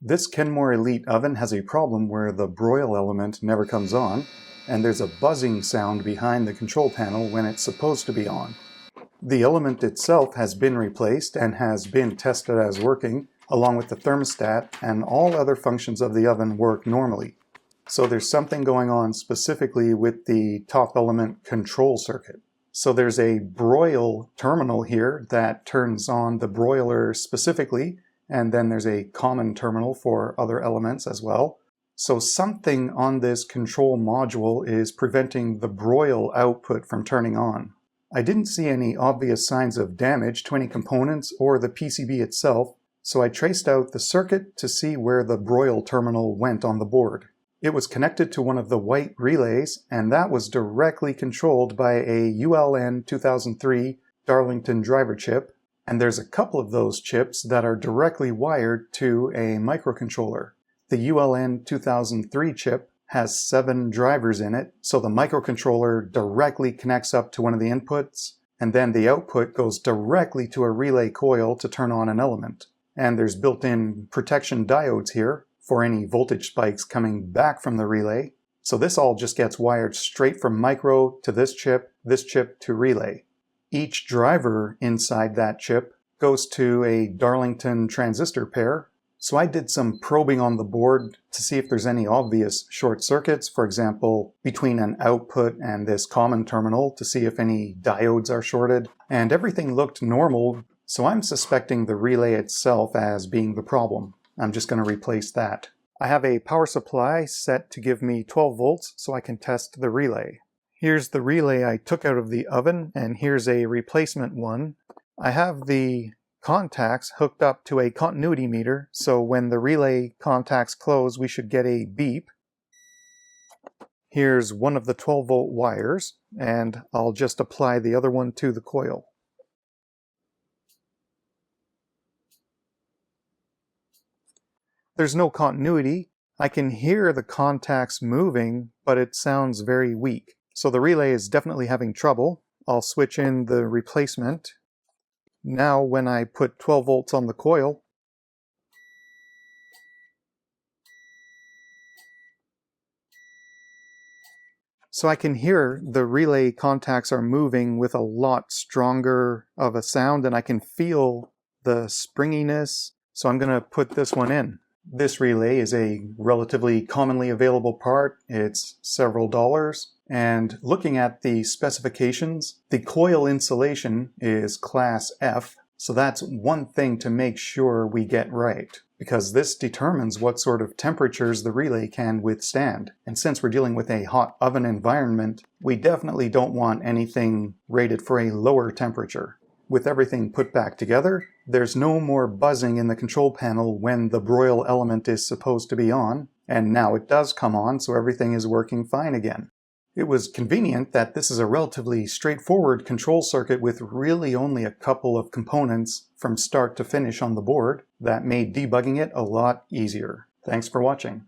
This Kenmore Elite oven has a problem where the broil element never comes on, and there's a buzzing sound behind the control panel when it's supposed to be on. The element itself has been replaced and has been tested as working, along with the thermostat, and all other functions of the oven work normally. So there's something going on specifically with the top element control circuit. So there's a broil terminal here that turns on the broiler specifically, and then there's a common terminal for other elements as well. So something on this control module is preventing the broil output from turning on. I didn't see any obvious signs of damage to any components or the PCB itself, so I traced out the circuit to see where the broil terminal went on the board. It was connected to one of the white relays, and that was directly controlled by a ULN 2003 Darlington driver chip, and there's a couple of those chips that are directly wired to a microcontroller. The ULN 2003 chip has 7 drivers in it, so the microcontroller directly connects up to one of the inputs, and then the output goes directly to a relay coil to turn on an element. And there's built-in protection diodes here for any voltage spikes coming back from the relay. So this all just gets wired straight from micro to this chip to relay. Each driver inside that chip goes to a Darlington transistor pair. So I did some probing on the board to see if there's any obvious short circuits, for example, between an output and this common terminal to see if any diodes are shorted. And everything looked normal, so I'm suspecting the relay itself as being the problem. I'm just going to replace that. I have a power supply set to give me 12 volts so I can test the relay. Here's the relay I took out of the oven, and here's a replacement one. I have the contacts hooked up to a continuity meter, so when the relay contacts close, we should get a beep. Here's one of the 12-volt wires, and I'll just apply the other one to the coil. There's no continuity. I can hear the contacts moving, but it sounds very weak. So the relay is definitely having trouble. I'll switch in the replacement. Now when I put 12 volts on the coil, so I can hear the relay contacts are moving with a lot stronger of a sound, and I can feel the springiness. So I'm going to put this one in. This relay is a relatively commonly available part. It's several dollars. And looking at the specifications, the coil insulation is class F. So that's one thing to make sure we get right, because this determines what sort of temperatures the relay can withstand. And since we're dealing with a hot oven environment, we definitely don't want anything rated for a lower temperature. With everything put back together, there's no more buzzing in the control panel when the broil element is supposed to be on, and now it does come on, so everything is working fine again. It was convenient that this is a relatively straightforward control circuit with really only a couple of components from start to finish on the board that made debugging it a lot easier. Thanks for watching.